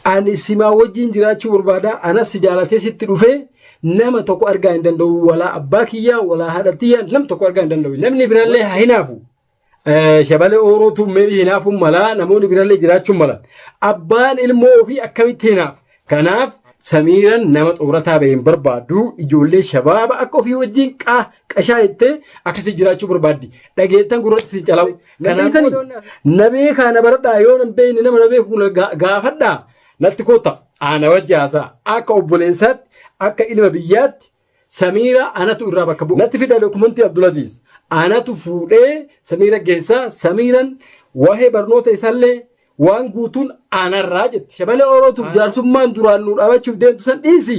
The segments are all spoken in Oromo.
ani simaa wajjin jiraachuu barbaada anas jaalatee sitti dhufee nama tokko argaa hin danda'u walaa abbaa kiyyaa walaa haadha tiyyaa nam tokko argaa hin danda'u namni birallee haa hinaafu shabalee oorootu meebii hinaafu malaa namoonni birallee jiraachuu malan abbaan ilmoo ofii akkamitti hinaaf kanaaf Samiiraan nama xoorataa baheen barbaadu ijoollee shabaaba akka ofii wajjin qashaa jettee akkasii jiraachuu barbaaddi dhageettan gurratti si calawu kanaaf nabee kana baradhaa yoo nan beeyne nama nabee kun gaafadhaa natti koota ana wajjaasaa akka obboleessaatti akka ilma biyyaatti Samiira anatu irraa bakka bu'u natti fida dokumentii Abdulaziz anatu fuudhee Samiira geessaa Samiiraan waa'ee barnoota isaallee waan guutuun anarraa jetti shabalee oorootu jaarsummaan duraan nu dhaabachuuf deemtu san dhiisi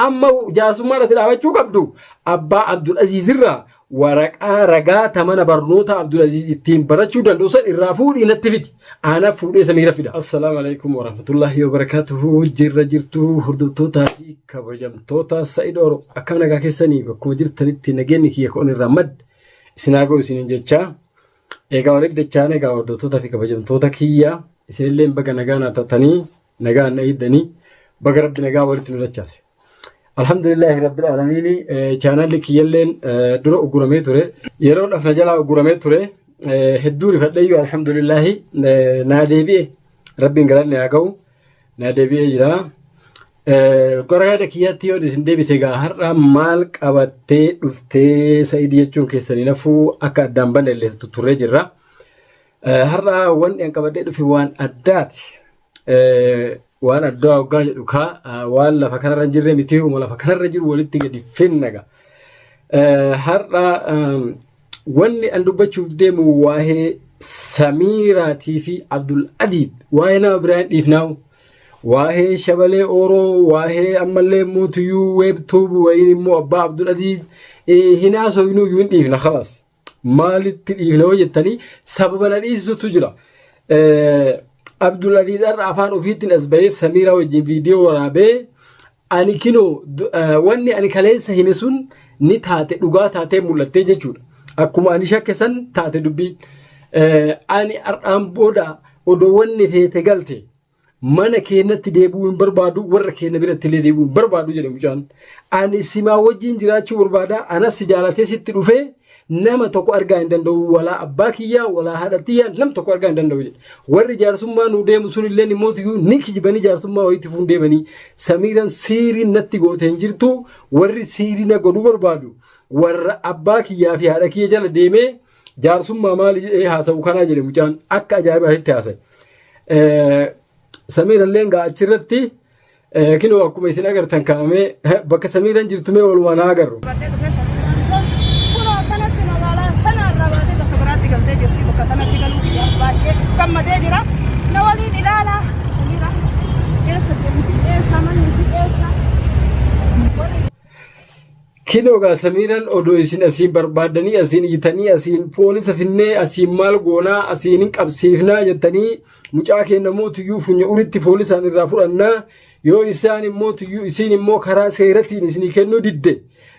amma jaarsummaan ati dhaabachuu qabdu abbaa Abdulaziz irraa waraqaa ragaa tamana barnoota Abdulaziz ittiin barachuu danda'u san irraa fuudhii natti fidi ana fuudhee Samiira fida. Assalaamu alaykum warahmatullahi wabarakatuhu jirra jirtu hordoftootaa fi kabajamtoota Sa'iid Ooroo akkam nagaa keessanii bakkuma jirtanitti nageenyi kiyya koon irraa madda isinaa ga'u isiniin jechaa egaa walitti dachaan egaa hordoftoota fi kabajamtoota kiyya isinillee baga nagaa naatatanii nagaa na iddanii baga rabbi nagaa walitti nu dachaase. Alhamdulillahi rabbil aalamiin chaanalli kiyyalleen dura uguramee ture yeroo dhafna jalaa uguramee ture hedduu rifadheeyyuu alhamdulillahi naa deebi'e rabbiin galanne haa ga'u naa deebi'ee jira. Qoragaadha kiyyaatti yoo isin deebise egaa har'a maal qabattee dhuftee Sa'iidii jechuun keessanii nafuu akka addaan banne illee turree jirra. Har'a wanni an qabadhee dhufe waan addaati. Waan addaa hoggaa jedhu waan lafa kanarra hin jirre miti lafa kanarra jiru walitti gadi finnaga. Har'a wanni an dubbachuuf deemu waa'ee Samiiraatii fi Abdulaziz waa'ee nama biraa hin dhiifnaawu. Waa'ee shabalee ooroo waa'ee ammallee mootiyyuu weebtuub wayin immoo abbaa Abdulaziz hinaasoo inuu hin dhiifna khalas maalitti dhiifna yoo jettanii sababa na dhiisisutu jira. Abdulaziz irraa afaan ofiitiin as bahee Samiira wajjin viidiyoo waraabee ani kinoo wanni ani kaleessa hime sun ni taate dhugaa taatee mul'attee jechuudha. Akkuma ani shakke san taate dubbiin ani har'aan booda odoo wanni feete galte mana keenyatti deebi'uu hin barbaadu warra keenya biratti illee deebi'uu hin barbaadu jedhe mucaan ani simaa wajjin jiraachuu barbaada anas jaalatee sitti dhufee nama tokko argaa hin danda'u walaa abbaa kiyyaa walaa haadha tiyyaa nam tokko argaa hin danda'u jedhe warri jaarsummaa nu deemu sun illee immoo ni kijibanii jaarsummaa wayitti fuun deemanii Samiiraan siiriin natti goote hin jirtu warri siiriina godhuu barbaadu warra abbaa kiyyaa fi haadha kiyya jala deemee jaarsummaa maali jedhee haasa'u kanaa jedhe mucaan akka ajaa'ibaatti haasa'e. Samiiraan leengaa achirratti kinoo akkuma isin agartan kaa'amee bakka Samiiraan jirtumee walumaan haa agarru. Kinoo gaa Samiiraan odoo isin asiin barbaadanii asiin iyyitanii asiin poolisa finnee asiin maal goonaa asiin hin qabsiifnaa jettanii mucaa keenya mootiyyuu funya uritti poolisaan irraa fudhannaa yoo isaan immoo isin immoo karaa seeratiin isinii kennuu didde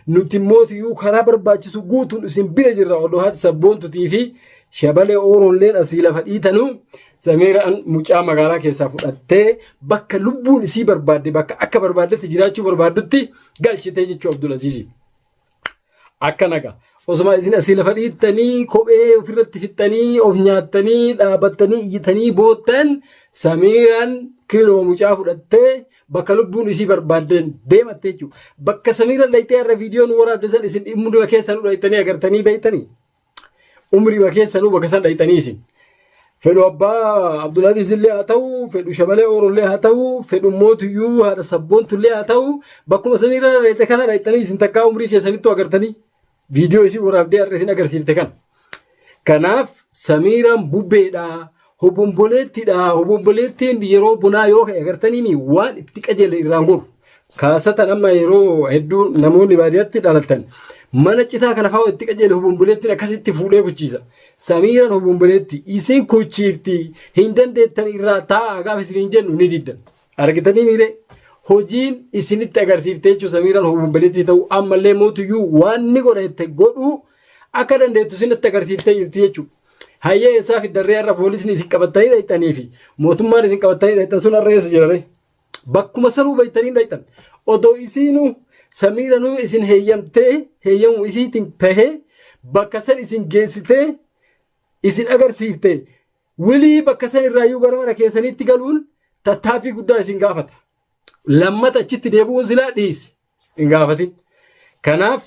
nuti mootiyyuu karaa barbaachisu guutuun isin bira jirra odoo haati sabboontutii fi shabalee ooroolleen asii lafa dhiitanu Samiiraan mucaa magaalaa keessaa fudhattee bakka lubbuun isii barbaadde bakka akka barbaaddetti jiraachuu barbaaddutti galchitee jechuu Abdulaziz. Akka nagaa osuma isin asii lafa dhiittanii kophee ofirratti fixxanii of nyaattanii dhaabattanii iyyitanii boottan Samiiraan kinoo mucaa fudhattee bakka lubbuun isii barbaaddeen deemattee jechuudha. Bakka Samiiraan dhayitee irra viidiyoon waraabdesan isin umriima keessanuu dhayitanii agartanii beeytanii umriima keessanuu bakka san dhayitanii isin. Fedhu abbaa Abdulaziz illee haa ta'u fedhu shabalee oorollee haa ta'u fedhu mootiyyuu haadha sabboontuillee haa ta'u bakkuma Samiiraan dhayite kana dhayitanii isin takkaa umrii keessanittuu agartanii viidiyoo isin waraabdee har'a isin agarsiifte kan. Kanaaf Samiiraan bubbeedha hobomboleettiidha hobomboleettiin yeroo bunaa yoo ka'e agartanii waan itti qajeele irraan goru. Kaasatan amma yeroo hedduu namoonni baadiyyaatti dhalatan mana citaa kana fa'aa itti qajeele hobomboleettiin akkasitti fuudhee kuchiisa. Samiiraan hobomboleetti isin kuchiifti hin dandeettan irraa taa'aa gaafa isin jennu ni diddan. Argitanii miire hojiin isinitti agarsiiftee jechuun Samiiraan hobomboleetti ta'u ammallee mootiyyuu waan ni godhate godhuu akka dandeettu isinitti agarsiiftee jirti jechuudha. Hayyee isaa fi darree irra poolisni isin qabatanii dhayitanii fi mootummaan isin qabatanii dhayitan sun har'a eessa jirare? bakkuma sanuu baytanii dhaytan odoo isiinuu samiiranuu isin heeyyamu isiitiin tahee bakka san isin geessitee isin agarsiifte wilii bakka san irraayyuu gara mana keessaniitti galuun tattaaffii guddaa isin gaafata. Lammata achitti deebi'uu silaa dhiisi hin gaafatin. Kanaaf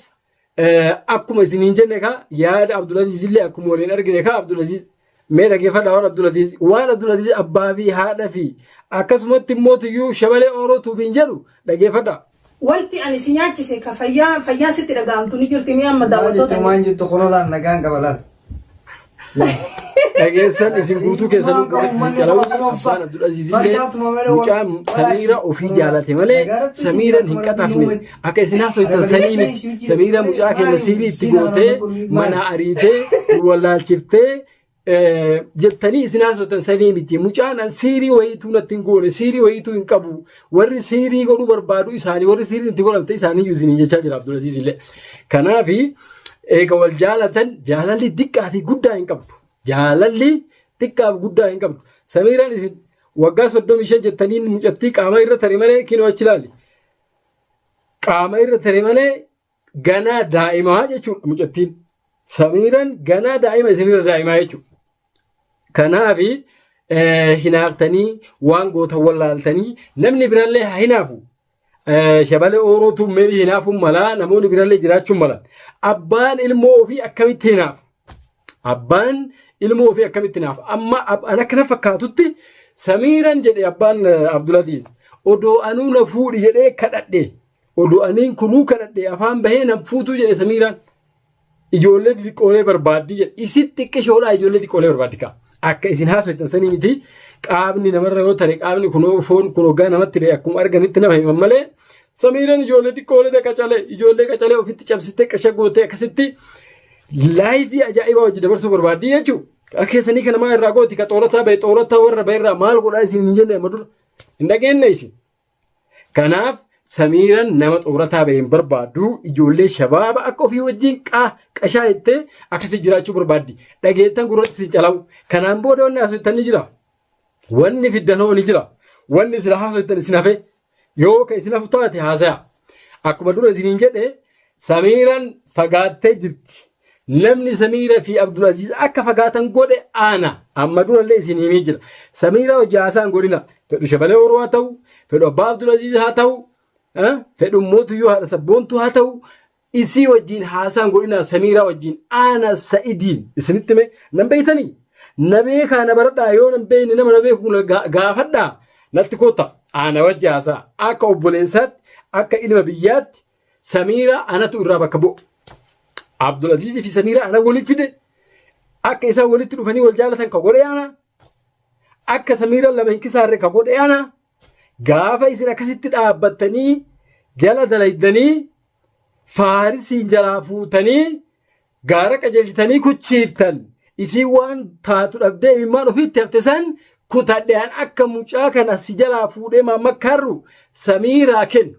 akkuma isiniin jenne kaa yaada Abdulaziz illee akkuma waliin argine kaa Abdulaziz mee dhageeffadha waan Abdulaziz abbaa fi haadha fi akkasumatti immoo tuyyuu shabalee ooroo tuubiin jedhu dhageeffadha. Wanti ani si nyaachise ka fayyaa sitti dhaga'amtu ni jirti mi amma daawwattoota. Waan jirtu kunuunaan nagaan qabalaan. Dhageessan isin guutuu keessanuu jalawuu abbaan Abdulaziz illee mucaan Samiira ofii jaalate malee Samiiran hin qaxafne akka isin haasoftan sanii miti. Samiira mucaa keenya siirii itti gootee mana ariitee wallaalchiftee jettanii isin haasoftan sanii miti. Mucaan siirii wayiituu natti hin goone siirii wayiituu hin qabu warri siirii godhuu barbaadu isaanii warri siirii itti godhamte isaanii isin jechaa jira Abdulaziz illee. Kanaafi eega wal jaalatan jaalalli xiqqaa fi guddaa hin qabdu. Jaalalli xiqqaa fi guddaa hin qabdu. Samiiraan isin waggaa 35 jettanii mucattii qaama irra tare malee kinoo achi ilaali. Qaama irra tare malee ganaa daa'imaa jechuudha mucattiin. Samiiraan ganaa daa'ima isinirra daa'imaa jechuudha. Kanaafi hinaaftanii waan gootan wallaaltanii namni birallee haa hinaafu. Shabalee oorootu meebii hinaafuun malaa namoonni birallee jiraachuun malan. Abbaan ilmoo ofii akkamitti hinaafu? Abbaan ilmoo ofii akkamitti hinaafu? Amma akka na fakkaatutti Samiiraan jedhe abbaan Abdulaziz odoo anuu na fuudhi jedhee kadhadhe odoo aniin kunuu kadhadhe afaan bahee na fuutuu jedhe Samiiraan ijoollee xixiqqoolee barbaaddi jedhe isitti xiqqishoodhaa ijoollee xixiqqoolee barbaaddi kaa akka isin haasoftan sanii miti. Qaamni namarra yoo tare qaamni kunoo foon kun hoggaa namatti ba'e akkuma arganitti nama himan malee Samiiraan ijoollee xiqqoolee qacalee ofitti cabsitee qasha gootee akkasitti laayifii ajaa'ibaa hojii dabarsuu barbaaddi jechuudha. Keessanii kana maa irraa gooti ka xoorataa ba'e xoorataa warra ba'e irraa maal godhaa isin hin jenne amma dura hin dhageenye isin. Kanaaf Samiiraan nama xoorataa ba'e hin barbaaddu ijoollee shabaaba akka ofii wajjin qashaa jettee akkasii jiraachuu barbaaddi. Dhageettan gurratti si calawu. Kanaan booda wanni haasoftan ni jira. Wanni fiddanoo ni jira. Wanni sila haasoftan isin hafe yoo ka isin hafu taate haasaya. Akkuma dura isiniin jedhe Samiiraan fagaattee jirti. Namni Samiira fi Abdulaziz akka fagaatan godhe aana amma durallee isin himee jira. Samiira hojii haasaan godhina. Fedhu shabalee ooroo haa ta'u, fedhu abbaa Abdulaziz haa ta'u, fedhu mootuyyuu haadha sabboontuu haa ta'u, isii wajjin haasaan godhina Samiira wajjin aana Sa'idiin isinitti mee nan beeytanii? Na beekaa na baradhaa yoo nan beeyne nama na beeku gaafadhaa natti koota aana wajji haasaa akka obboleessaatti akka ilma biyyaatti Samiira anatu irraa bakka bu'u. Abdulaziz fi Samiira ana walitti fide akka isaan walitti dhufanii wal jaalatan ka godhe ana akka Samiira lama hin kisaarre ka godhe ana gaafa isin akkasitti dhaabbattanii jala dalaydanii Faarisiin jalaa fuutanii gaara qajeelchitanii kuchiiftan isin waan taatu dhabdee imimmaan ofiitti hafte san kutadhean akka mucaa kana si jalaa fuudhee maammakkaarru Samiiraa kennu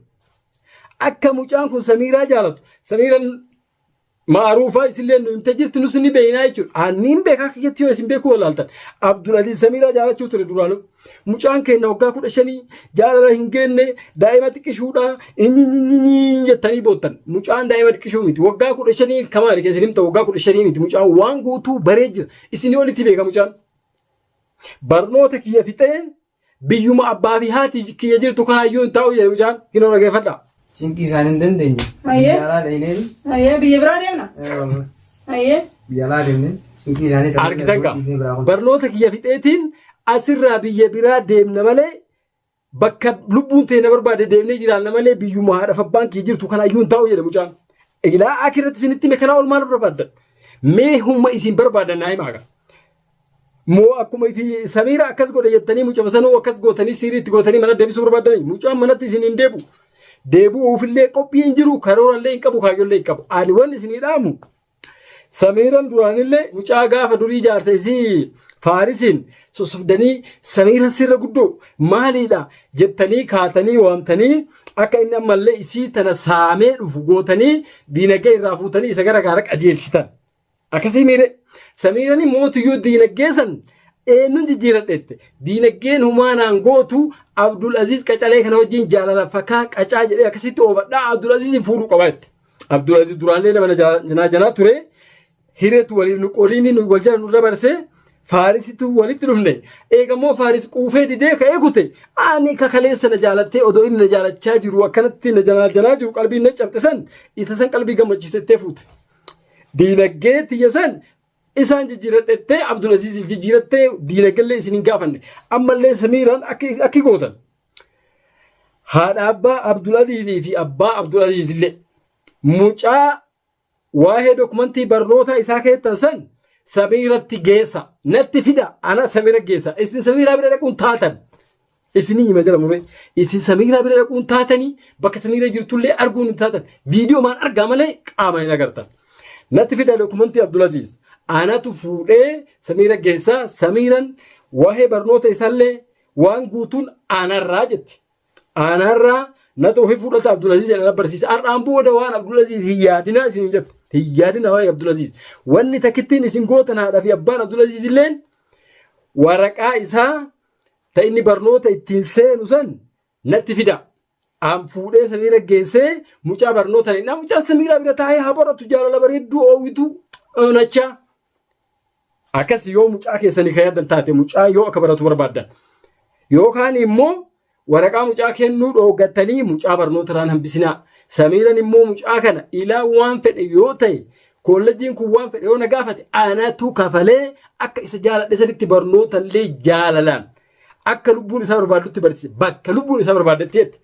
akka mucaan kun Samiiraa jaalatu Samiiraan maaruufaa isillee nu himte jirti nus ni beeynaa jechuudha. Anniin beekaa kiyyatti yoo isin beekuu walaaltan Abdulaziz Samiiraa jaalachuu ture duraanu. Mucaan keenya waggaa 15 jaalala hin geenne daa'ima xiqqishuudha inni jettanii boottan. Mucaan daa'ima xiqqishuu miti waggaa 15 kamaali keessin himta waggaa 15 miti mucaan waan guutuu baree jira. Isin walitti beeka mucaan. Barnoota kiyya fixee biyyuma abbaa fi haati kiyya jirtu kanaayyuu hin taa'u jedhe mucaan kinoo dhageeffadhaa. Cinqii isaan hin dandeenye. Biyyaalaa deemneen. Biyya biraa deemna. Biyyaalaa deemneen. Cinqii isaanii ta'uu argitan kaa barnoota kiyya fixeetiin asirraa biyya biraa deemna malee bakka lubbuun teenya barbaade deemnee jiraanna malee biyyuma haadha abbaan kiyya jirtu kanaayyuu hin taa'u jedhe mucaan. Ilaa akirratti isinitti mee kanaa ol maal barbaaddan? Mee humna isin barbaadan naa himaa kaa. Moo akkuma itti Samiira akkas godhe jettanii mucama sanuu akkas gootanii sirriitti gootanii mana deebisuu barbaadanii mucaan manatti isin hin deebu. Deebi'uufillee qophii hin jiru karoorallee hin qabu kaayyollee hin qabu. Ani wanni isinii dhaamu Samiiraan duraanillee mucaa gaafa durii jaarte isii Faarisiin sossobdanii Samiiraan sirra guddoo maaliidha jettanii kaatanii waamtanii akka inni ammallee isii tana saamee dhufu gootanii diinagdee irraa fuutanii isa gara gaara qajeelchitan. Akkasii miire Samiiraan mootiyyuu diinagdee san eenyuun jijjiiradheette diinagdeen humaanaan gootu Abdul Aziz qacalee kana wajjin jaalala fakkaa qacaa jedhee akkasitti oobadhaa Abdul Azizin fuudhuu qabaatti. Abdul Aziz duraallee nama janaa ture hireetu waliin nu qoliin nu wal jala nu dabarsee Faarisitu walitti dhufne eegamoo Faaris quufee didee ka'ee kute ani kakaleessa na jaalattee odoo inni na jaalachaa jiru akkanatti na janaa jiru qalbiin na cabxisan isa san qalbii gammachiisettee fuute. Diinagdee tiyya san isaan jijjiiradhettee Abdul Aziz jijjiirattee diinagdee isin hin gaafanne ammallee Samiiraan akki gootan. Haadha abbaa Abdul Azizii fi abbaa Abdul Aziz illee mucaa waa'ee dokumentii barnoota isaa keessan san Samiiratti geessa natti fida ana Samiira geessa isin Samiira bira dhaquun taatan isinii hima jira muree isin Samiira bira dhaquun taatanii bakka Samiira jirtullee arguun hin taatan viidiyoo maan argaa malee qaama hin agartan natti fida dokumentii Abdul Aziz anatu fuudhee Samiira geessa Samiiran waa'ee barnoota isaallee waan guutuun anarraa jetti anarraa natu ofii fudhata Abdul Aziz jedhana barsiisa har'aan booda waan Abdul Aziz hin yaadinaa isin jettu. Hiyyadina waa'ee Abdul Aziz wanni takkittiin isin gootan haadha fi abbaan Abdul Aziz illeen waraqaa isaa ta inni barnoota ittiin seenu san natti fida an fuudhee Samiira geessee mucaa barnoota ni mucaa Samiira bira taa'ee haa baratu jaalala bareedduu oowwitu onachaa akkas yoo mucaa keessanii kan yaadan taate mucaa yoo akka baratu barbaaddan yookaan immoo waraqaa mucaa kennuu dhooggattanii mucaa barnoota irraan hambisinaa. Samiiraan immoo mucaa kana ilaa waan fedhe yoo ta'e kolleejiin kun waan fedhe yoo na gaafate anatu kafalee akka isa jaaladhe sanitti barnootaallee jaalalaan akka lubbuun isaa barbaadutti barsiise bakka lubbuun isaa barbaadetti jette.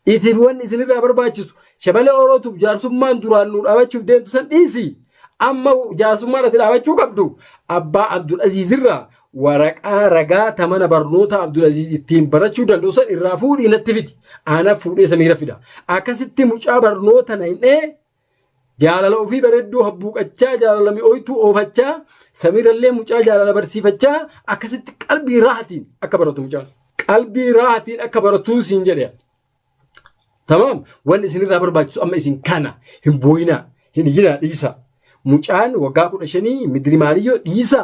Isin wanni isinirraa barbaachisu shabalee orootuuf jaarsummaan duraan nu dhaabachuuf deemtu san dhiisi amma jaarsummaan ati dhaabachuu qabdu abbaa Abdul Azizirraa waraqaa ragaa tamana barnoota Abdul Aziz ittiin barachuu danda'u san irraa fuudhii natti fidi ana fuudhee Samiira fida akkasitti mucaa barnoota na'inee jaalala ofii bareedduu habbuuqachaa jaalala mi'ooytuu oofachaa Samiirallee mucaa jaalala barsiifachaa akkasitti qalbii raahatiin akka baratu mucaan qalbii raahatiin akka baratuu siin jedhe tamam wanni isinirraa barbaachisu amma isin kana hin booyinaa hin iyyinaa dhiisa mucaan waggaa 15 midiri maaliyyoo dhiisa.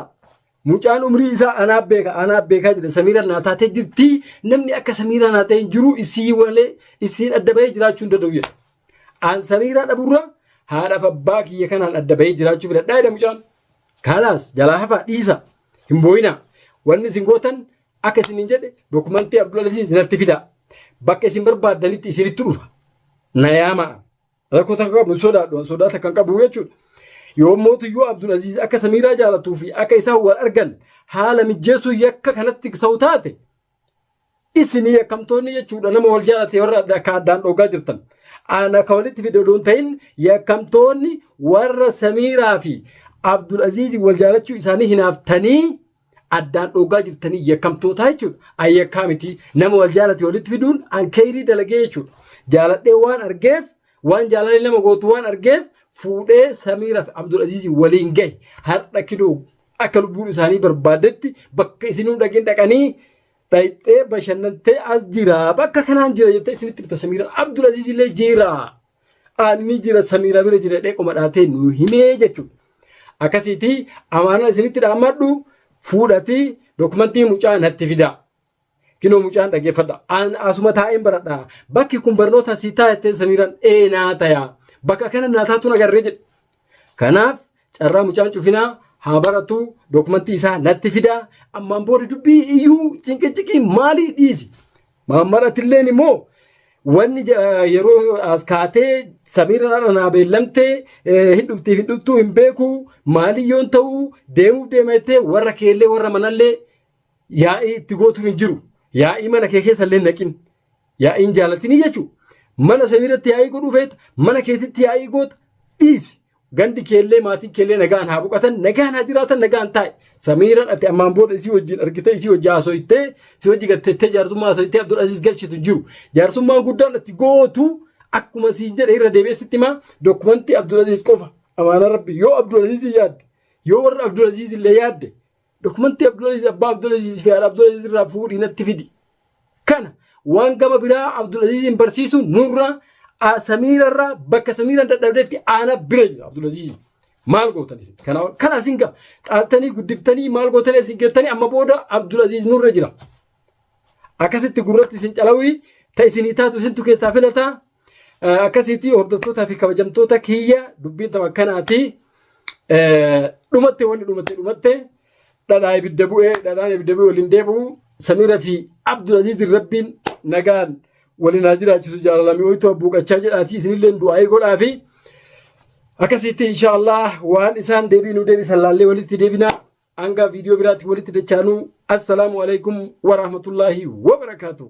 Mucaan umrii isaa anaaf beekaa jedhan Samiira naa taatee jirti namni akka Samiira naa ta'e jiru isii walee isiin adda bahee jiraachuu hin danda'u jedha. An Samiira dhaburra haadhaaf abbaa kiyya kanaan adda bahee jiraachuu filadhaa jedha mucaan. Kanaas jalaa hafaa dhiisa hin booyinaa wanni isin gootan akka isin hin jedhe dokumentii Abdul Aziz natti fida bakka isin barbaaddanitti isinitti dhufa na yaamaa rakkoo takka qabu sodaata kan qabu jechuudha. Yommuu yoo Abdul Aziz akka Samiira jaalatuu fi akka isaan wal argan haala mijeessuu yakka kanatti ta'u taate isinii yakkamtoonni jechuudha nama wal jaalate warra akka addaan dhogaa jirtan ana ka walitti fidoon ta'in yakkamtoonni warra Samiiraa fi Abdul Aziz wal jaalachuu isaanii hinaaftanii addaan dhogaa jirtanii yakkamtoota jechuudha ayyakkaa miti nama wal jaalate walitti fiduun an kayrii dalagee jechuudha jaaladhee waan argeef waan jaalallee nama gootu waan argeef fuudhee Samiira fi Abdul Aziz waliin gahe har'a kidoo akka lubbuun isaanii barbaadetti bakka isinuu dhaqanii dhayxee bashannantee as jira bakka kanaan jira jettee isinitti bita Samiira Abdul Aziz illee jira ani jira Samiira bira jira dheqoma dhaatee nu himee jechuudha akkasitti amaana isinitti dhaammadhu fuudhati dokumentii mucaa natti fida kinoo mucaan dhageeffadha an asuma taa'een baradha bakki kun barnoota si taa'ettee Samiiraan naa ta'a. Bakka kana naataatu nagarree jedhe. Kanaaf carraa mucaan cufinaa haa baratu dokumentii isaa natti fida ammaan booda dubbii iyyuu cinqicciqii maalii dhiisi. Maammadhatilleen immoo wanni yeroo as kaatee Samiira naa beellamtee hin dhuftuu hin beeku maaliyyoon ta'uu deemuuf deemettee warra keellee warra manallee yaa'ii itti gootuuf hin jiru. Yaa'ii mana kee keessallee naqin. Yaa'iin jaalatinii jechuudha. Mana Samiiratti yaa'ii godhuu feeta mana keetitti yaa'ii goota dhiisi gandi keellee maatiin keellee nagaan haa boqotan nagaan haa jiraatan nagaan taa'e Samiiraan ati ammaan booda isii wajjin argitee isii wajjin haasoftee isii wajjin gattettee jaarsummaa haasoftee Abdul Aziz galchitu jiru jaarsummaan guddaan ati gootu akkuma siin jedhe irra deebi'eessitti himaa dokumentii Abdul Aziz qofa amaana rabbi yoo Abdul Aziz yaadde yoo warra Abdul Aziz illee yaadde dokumentii Abdul Aziz abbaa Abdul Aziz fi haadha Abdul Aziz irraa fuudhii natti fidi kana. Waan gama biraa Abdul Azizin barsiisu nurra Samiirarraa bakka Samiiraan dadhabdeetti ana bira jira Abdul Aziz maal gootan isin kana isin ga xaattanii guddiftanii maal gootan isin gettanii amma booda Abdulaziz nurra jira akkasitti gurratti isin calawii ta isin taatu isintu keessaa filata akkasitti hordoftoota fi kabajamtoota kiyya dubbiin tama kanaati dhumatte dhadhaa ibidda bu'ee waliin deebi'u Samira fi Abdulaziz rabbiin nagaan waliin haa jiraachisu jaalalami oytoo buuqachaa jedhaati isinillee du'aayii godhaa fi akkasitti inshallah waan isaan deebiinu deebisan laallee walitti deebina hanga viidiyoo biraatti walitti dachaanu assalamu alaikum wa rahmatullahi wa barakatuh